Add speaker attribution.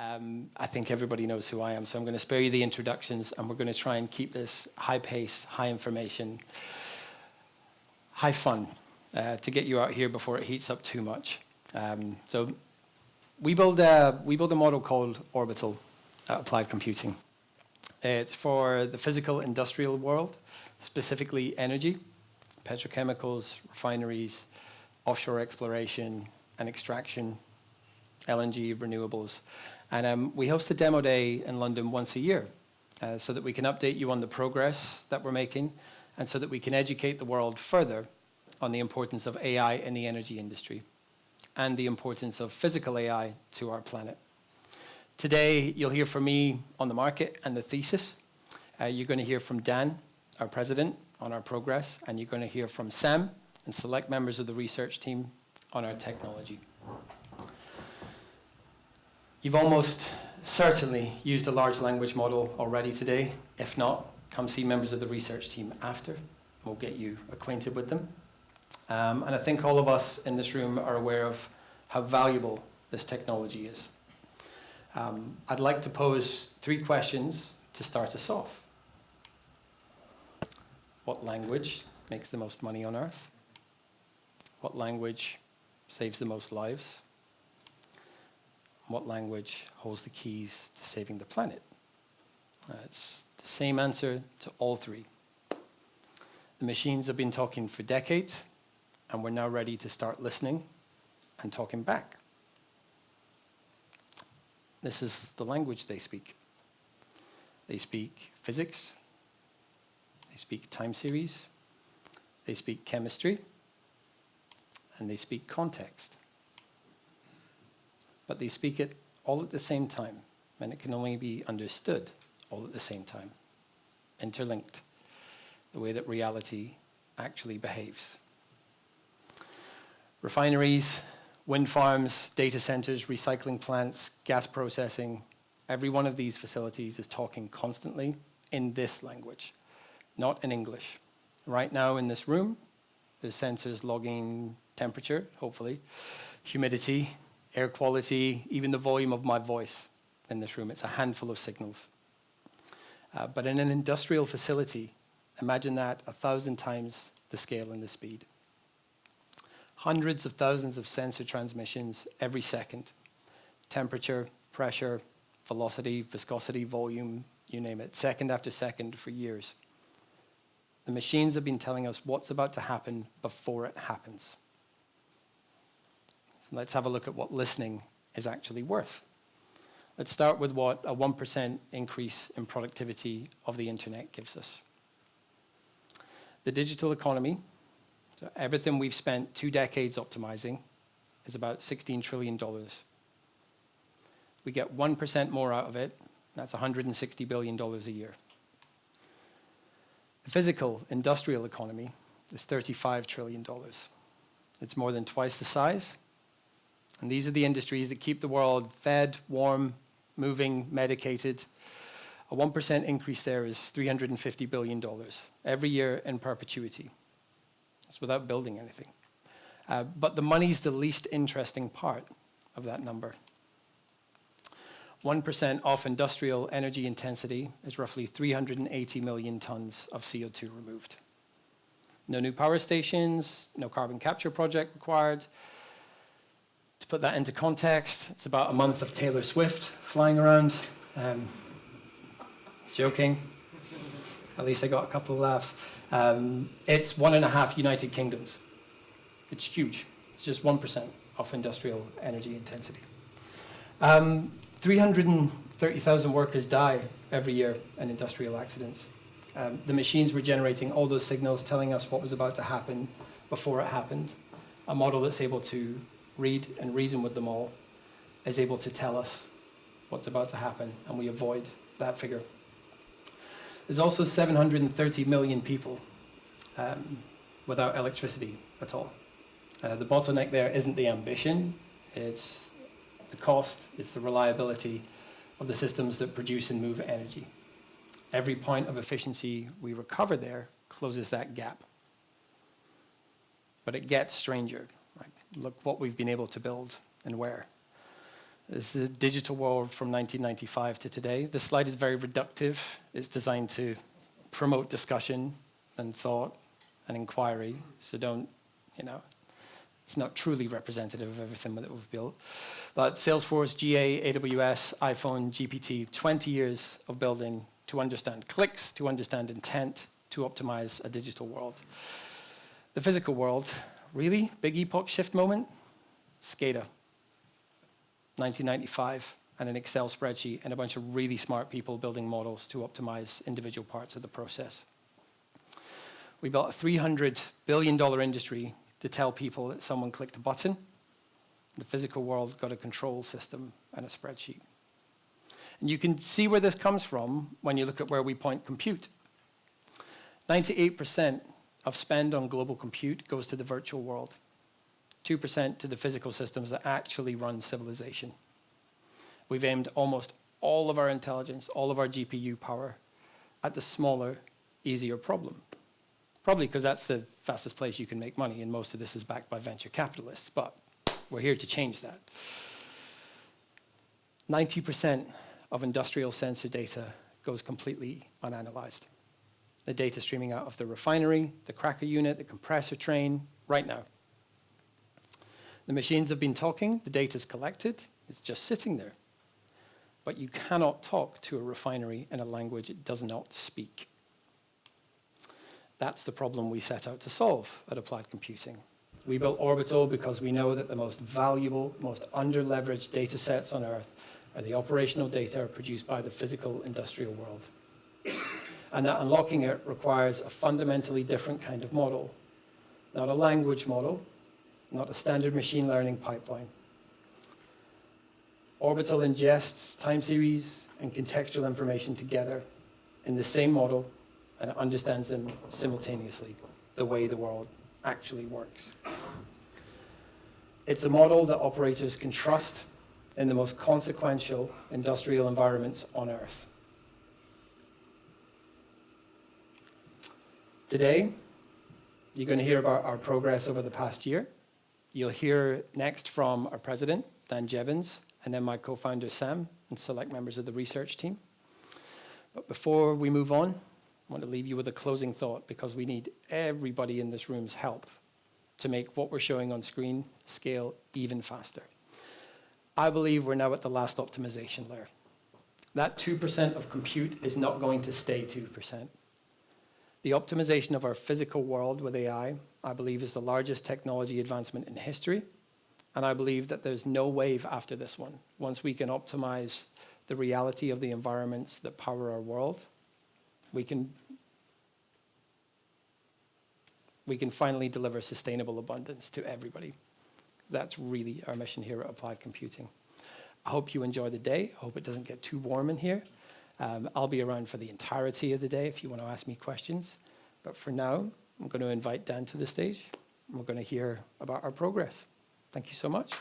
Speaker 1: I think everybody knows who I am, so I'm going to spare you the introductions, and we're going to try and keep this high pace, high information, high fun to get you out here before it heats up too much. So we build a model called Orbital at Applied Computing. It's for the physical industrial world, specifically energy, petrochemicals, refineries, offshore exploration and extraction, LNG, renewables. And we host a demo day in London once a year so that we can update you on the progress that we're making and so that we can educate the world further on the importance of AI in the energy industry and the importance of physical AI to our planet. Today, you'll hear from me on the market and the thesis. You're going to hear from Dan, our president, on our progress, and you're going to hear from Sam and select members of the research team on our technology. You've almost certainly used a large language model already today. If not, come see members of the research team after. We'll get you acquainted with them. And I think all of us in this room are aware of how valuable this technology is. I'd like to pose 3 questions to start us off. What language makes the most money on Earth? What language saves the most lives? What language holds the keys to saving the planet? It's the same answer to all 3. The machines have been talking for decades, and we're now ready to start listening and talking back. This is the language they speak. They speak physics. They speak time series. They speak chemistry. And they speak context. But they speak it all at the same time, and it can only be understood all at the same time, interlinked, the way that reality actually behaves. Refineries, wind farms, data centers, recycling plants, gas processing, every one of these facilities is talking constantly in this language, not in English. Right now in this room, there's sensors logging temperature, hopefully, humidity, air quality, even the volume of my voice in this room. It's a handful of signals. But in an industrial facility, imagine that 1,000 times the scale and the speed. Hundreds of thousands of sensor transmissions every second. Temperature, pressure, velocity, viscosity, volume, you name it, second after second for years. The machines have been telling us what's about to happen before it happens. So let's have a look at what listening is actually worth. Let's start with what a 1% increase in productivity of the internet gives us. The digital economy, so everything we've spent 2 decades optimizing, is about $16 trillion. We get 1% more out of it, that's $160 billion a year. The physical industrial economy is $35 trillion. It's more than twice the size. And these are the industries that keep the world fed, warm, moving, medicated. A 1% increase there is $350 billion every year in perpetuity. It's without building anything. But the money's the least interesting part of that number. 1% off industrial energy intensity is roughly 380 million tons of CO2 removed. No new power stations, no carbon capture project required. To put that into context, it's about a month of Taylor Swift flying around. Joking. At least I got a couple of laughs. It's 1.5 United Kingdoms. It's huge. It's just 1% of industrial energy intensity. 330,000 workers die every year in industrial accidents. The machines were generating all those signals telling us what was about to happen before it happened. A model that's able to read and reason with them all is able to tell us what's about to happen, and we avoid that figure. There's also 730 million people without electricity at all. The bottleneck there isn't the ambition, it's the cost, it's the reliability of the systems that produce and move energy. Every point of efficiency we recover there closes that gap. But it gets stranger. Like, look what we've been able to build and where. This is a digital world from 1995 to today. This slide is very reductive. It's designed to promote discussion and thought and inquiry. So don't, it's not truly representative of everything that we've built. But Salesforce, GA, AWS, iPhone, GPT, 20 years of building to understand clicks, to understand intent, to optimize a digital world. The physical world, really? Big epoch shift moment? SCADA. 1995, and an Excel spreadsheet, and a bunch of really smart people building models to optimize individual parts of the process. We built a $300 billion industry to tell people that someone clicked a button. The physical world got a control system and a spreadsheet. And you can see where this comes from when you look at where we point compute. 98% of spend on global compute goes to the virtual world. 2% to the physical systems that actually run civilization. We've aimed almost all of our intelligence, all of our GPU power at the smaller, easier problem. Probably because that's the fastest place you can make money, and most of this is backed by venture capitalists, but we're here to change that. 90% of industrial sensor data goes completely unanalyzed. The data streaming out of the refinery, the cracker unit, the compressor train, right now. The machines have been talking, the data's collected, it's just sitting there. But you cannot talk to a refinery in a language it does not speak. That's the problem we set out to solve at Applied Computing. We built Orbital because we know that the most valuable, most under-leveraged data sets on Earth are the operational data produced by the physical industrial world. And that unlocking it requires a fundamentally different kind of model. Not a language model, not a standard machine learning pipeline. Orbital ingests time series and contextual information together in the same model, and it understands them simultaneously, the way the world actually works. It's a model that operators can trust in the most consequential industrial environments on Earth. Today, you're going to hear about our progress over the past year. You'll hear next from our president, Dan Jevons, and then my co-founder, Sam, and select members of the research team. But before we move on, I want to leave you with a closing thought, because we need everybody in this room's help to make what we're showing on screen scale even faster. I believe we're now at the last optimization layer. That 2% of compute is not going to stay 2%. The optimization of our physical world with AI, I believe, is the largest technology advancement in history. And I believe that there's no wave after this one. Once we can optimize the reality of the environments that power our world, we can finally deliver sustainable abundance to everybody. That's really our mission here at Applied Computing. I hope you enjoy the day. I hope it doesn't get too warm in here. I'll be around for the entirety of the day if you want to ask me questions. But for now, I'm going to invite Dan to the stage, and we're going to hear about our progress. Thank you so much.